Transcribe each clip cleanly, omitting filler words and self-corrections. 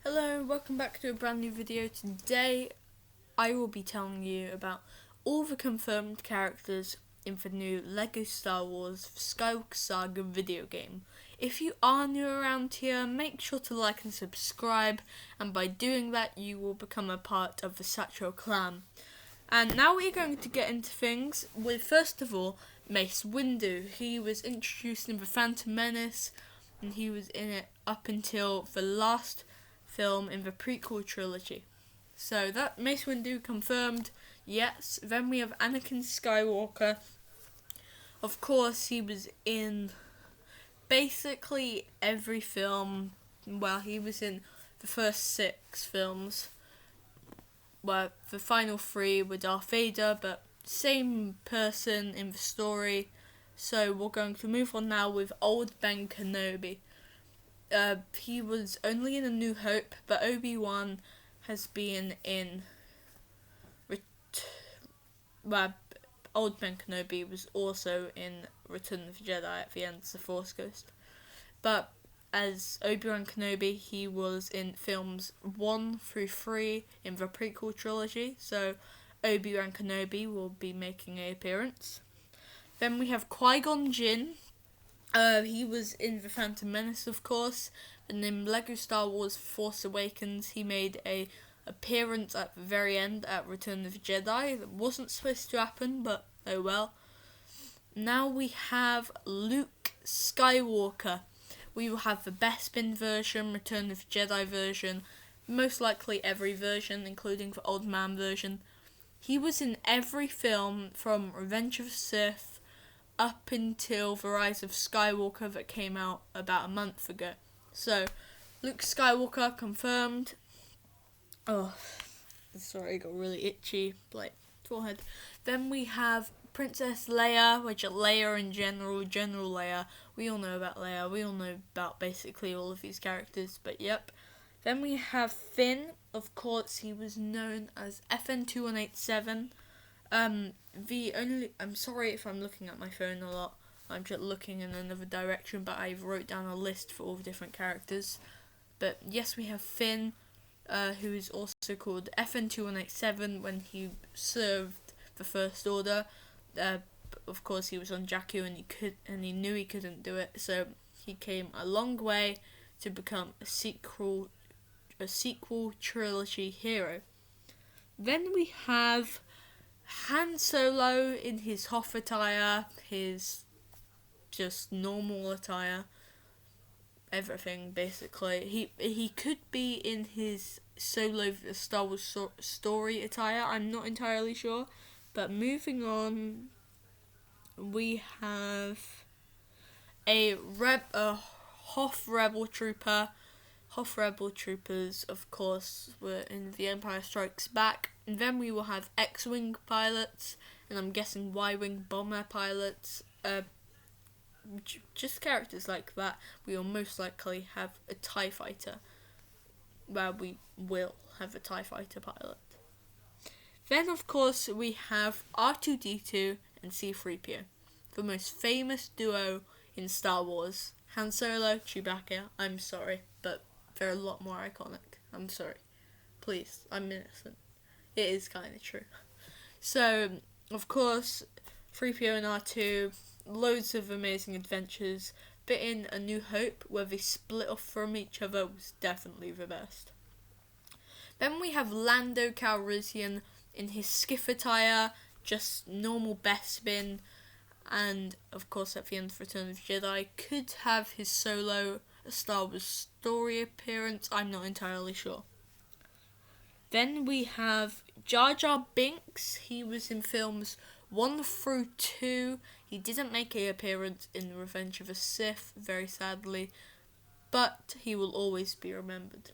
Hello, welcome back to a brand new video. Today I will be telling you about all the confirmed characters in the new LEGO Star Wars Skywalker Saga video game. If you are new around here, make sure to like and subscribe, and by doing that you will become a part of the Satchel clan. And now we're going to get into things with, first of all, Mace Windu. He was introduced in The Phantom Menace, and he was in it up until the last film in the prequel trilogy. So that Mace Windu confirmed, yes. Then we have Anakin Skywalker. Of course, he was in basically every film. Well, he was in the first 6 films. Well, the final 3 were Darth Vader, but same person in the story. So we're going to move on now with old Ben Kenobi. He was only in A New Hope, but Obi-Wan has been in... Old Ben Kenobi was also in Return of the Jedi at the end as the Force Ghost. But as Obi-Wan Kenobi, he was in films 1 through 3 in the prequel trilogy, so Obi-Wan Kenobi will be making an appearance. Then we have Qui-Gon Jinn. He was in The Phantom Menace, of course, and in LEGO Star Wars Force Awakens he made a appearance at the very end at Return of the Jedi. That wasn't supposed to happen, but oh well. Now we have Luke Skywalker. We will have the Bespin version, Return of the Jedi version, most likely every version, including the Old Man version. He was in every film from Revenge of the Sith up until The Rise of Skywalker that came out about a month ago. So, Luke Skywalker confirmed. Oh, sorry, I got really itchy, forehead. Then we have Princess Leia, which is Leia in general, General Leia. We all know about Leia, we all know about basically all of these characters, but yep. Then we have Finn, of course, he was known as FN2187. I'm sorry if I'm looking at my phone a lot. I'm just looking in another direction, but I wrote down a list for all the different characters. But yes, we have Finn, who is also called FN2187 when he served the First Order. Of course, he was on Jakku and he knew he couldn't do it, so he came a long way to become a sequel trilogy hero. Then we have Han Solo in his Hoth attire, his just normal attire, everything basically. He could be in his Solo the Star Wars story attire, I'm not entirely sure. But moving on, we have a Hoth Rebel Trooper. Hoth Rebel Troopers, of course, were in The Empire Strikes Back. And then we will have X-Wing pilots, and I'm guessing Y-Wing bomber pilots. Just characters like that. We will most likely have a TIE Fighter. Well, we will have a TIE Fighter pilot. Then, of course, we have R2-D2 and C-3PO. The most famous duo in Star Wars. Han Solo, Chewbacca, I'm sorry, but they're a lot more iconic. I'm sorry. Please, I'm innocent. It is kind of true. So, of course, 3PO and R2, loads of amazing adventures, but in A New Hope, where they split off from each other, was definitely the best. Then we have Lando Calrissian in his skiff attire, just normal Bespin, and of course at the end of Return of the Jedi, could have his solo Star Wars story appearance, I'm not entirely sure. Then we have Jar Jar Binks. He was in films 1 through 2. He didn't make an appearance in Revenge of the Sith, very sadly, but he will always be remembered.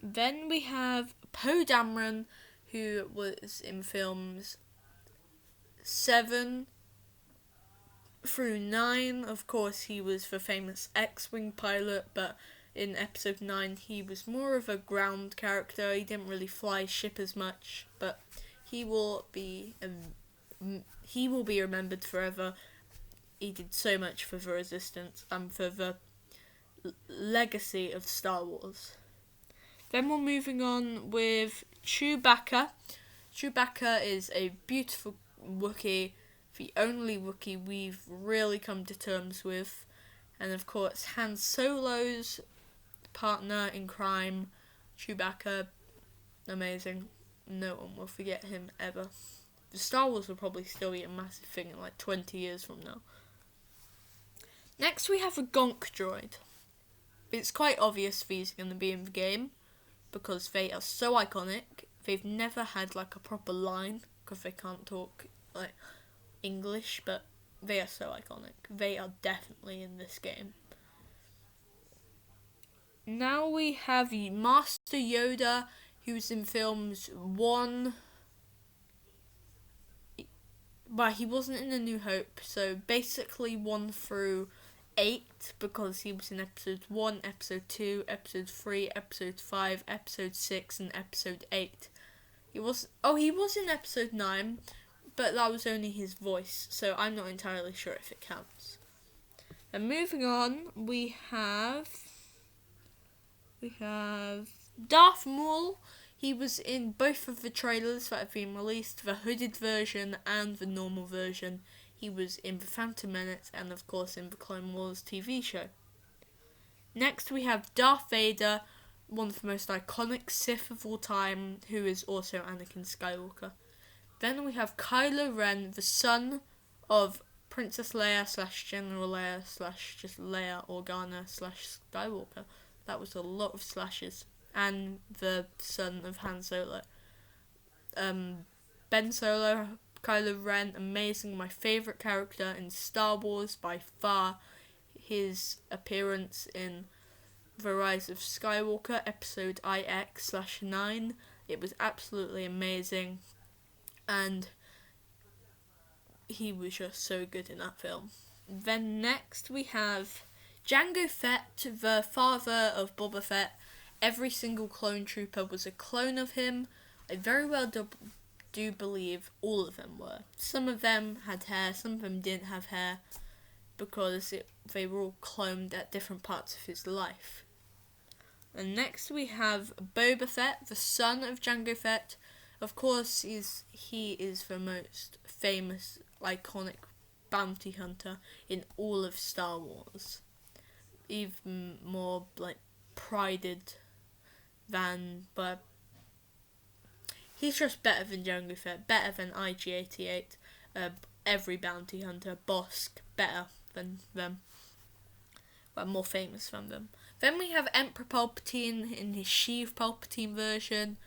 Then we have Poe Dameron, who was in films 7 through 9. Of course, he was the famous X-Wing pilot, but in episode 9 he was more of a ground character. He didn't really fly ship as much, but he will be remembered forever. He did so much for the Resistance and for the legacy of Star Wars. Then we're moving on with Chewbacca. Chewbacca is a beautiful Wookiee, the only Wookiee we've really come to terms with. And of course, Han Solo's partner in crime, Chewbacca, amazing. No one will forget him ever. The Star Wars will probably still be a massive thing in like 20 years from now. Next we have a Gonk droid. It's quite obvious these are going to be in the game because they are so iconic. They've never had like a proper line because they can't talk like English, but they are so iconic. They are definitely in this game. Now we have Master Yoda, who's in films 1. But he wasn't in A New Hope, so basically 1 through 8, because he was in episode 1, episode 2, episode 3, episode 5, episode 6, and episode 8. He was in episode 9, but that was only his voice, so I'm not entirely sure if it counts. And moving on, we have Darth Maul. He was in both of the trailers that have been released, the hooded version and the normal version. He was in The Phantom Menace and of course in the Clone Wars TV show. Next we have Darth Vader, one of the most iconic Sith of all time, who is also Anakin Skywalker. Then we have Kylo Ren, the son of Princess Leia / General Leia / just Leia Organa / Skywalker. That was a lot of slashes. And the son of Han Solo. Ben Solo, Kylo Ren, amazing, my favourite character in Star Wars by far. His appearance in The Rise of Skywalker, episode IX/9, it was absolutely amazing, and he was just so good in that film. Then next we have Jango Fett, the father of Boba Fett. Every single clone trooper was a clone of him. I very well do believe all of them were. Some of them had hair, some of them didn't have hair, because they were all cloned at different parts of his life. And next we have Boba Fett, the son of Jango Fett. Of course, he is the most famous, iconic bounty hunter in all of Star Wars. Even more prided but he's just better than Jango Fett, better than IG-88, every bounty hunter, Bosk, better than them, but more famous than them. Then we have Emperor Palpatine in his Sheev Palpatine version,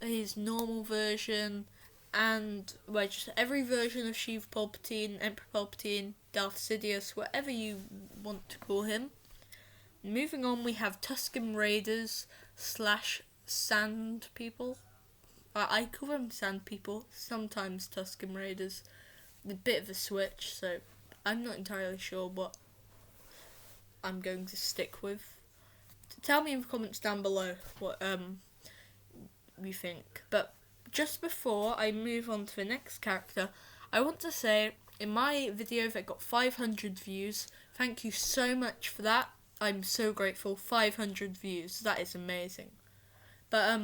his normal version, and just every version of Sheev Palpatine, Emperor Palpatine, Darth Sidious, whatever you want to call him. Moving on, we have Tusken Raiders / Sand People. I call them Sand People, sometimes Tusken Raiders. A bit of a switch, so I'm not entirely sure what I'm going to stick with. Tell me in the comments down below what you think. But just before I move on to the next character, I want to say, in my video that got 500 views, thank you so much for that. I'm so grateful. 500 views. That is amazing. But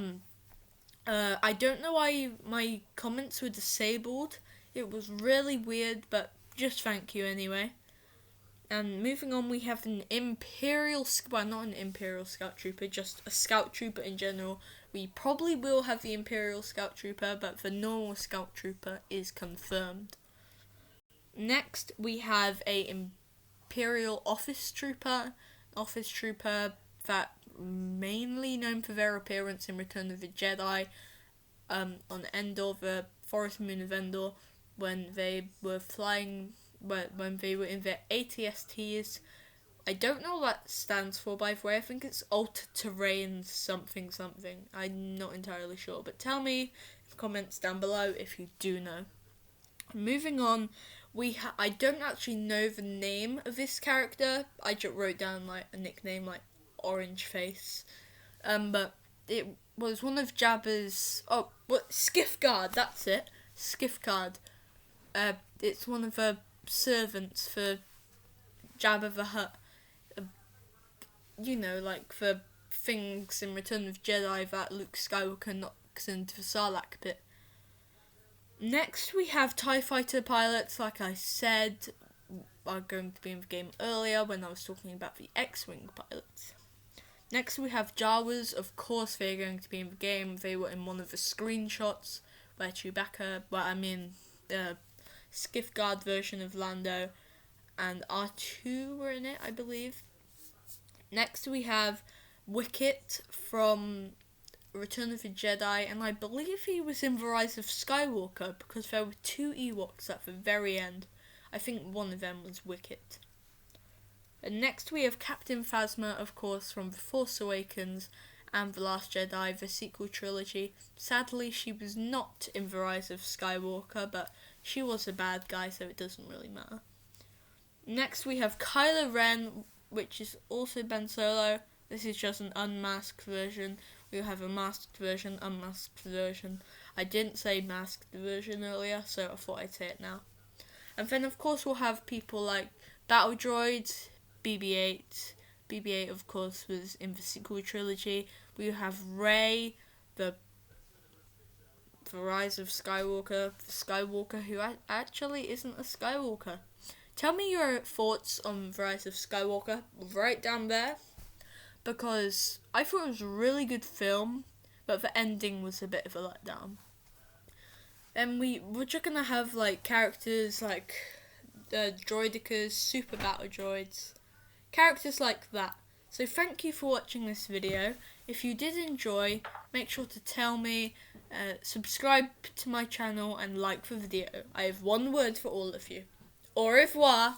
I don't know why my comments were disabled. It was really weird, but just thank you anyway. And moving on, we have an Imperial, not an Imperial Scout Trooper, just a Scout Trooper in general. We probably will have the Imperial Scout Trooper, but the normal Scout Trooper is confirmed. Next, we have a Imperial Office Trooper that mainly known for their appearance in Return of the Jedi, on Endor, the forest moon of Endor, when they were flying, when they were in their ATSTs. I don't know what that stands for, by the way. I think it's Altered Terrain something. I'm not entirely sure, but tell me in the comments down below if you do know. Moving on, I don't actually know the name of this character. I just wrote down a nickname like Orange Face, but it was one of Jabba's. Skiff Guard. That's it, Skiff Guard. It's one of the servants for Jabba the Hutt. you know, like the things in Return of the Jedi that Luke Skywalker knocks into the Sarlacc pit. Next we have TIE Fighter pilots, like I said, are going to be in the game earlier when I was talking about the X-Wing pilots. Next we have Jawas, of course they're going to be in the game. They were in one of the screenshots where Chewbacca, the Skiff Guard version of Lando and R2 were in it, I believe. Next we have Wicket from Return of the Jedi, and I believe he was in the Rise of Skywalker because there were 2 Ewoks at the very end. I think one of them was Wicket. And next we have Captain Phasma, of course, from The Force Awakens and The Last Jedi, the sequel trilogy. Sadly, she was not in The Rise of Skywalker, but she was a bad guy, so it doesn't really matter. Next we have Kylo Ren, which is also Ben Solo. This is just an unmasked version. We have a masked version, unmasked version. I didn't say masked version earlier, so I thought I'd say it now. And then of course we'll have people like Battle Droids, BB-8. BB-8 of course was in the sequel trilogy. We have Rey, the Rise of Skywalker, the Skywalker who actually isn't a Skywalker. Tell me your thoughts on the Rise of Skywalker right down there, because I thought it was a really good film, but the ending was a bit of a letdown. And we're just gonna have like characters like droidicas, super battle droids, characters like that. So thank you for watching this video. If you did enjoy, make sure to tell me, subscribe to my channel and like the video. I have one word for all of you. Au revoir!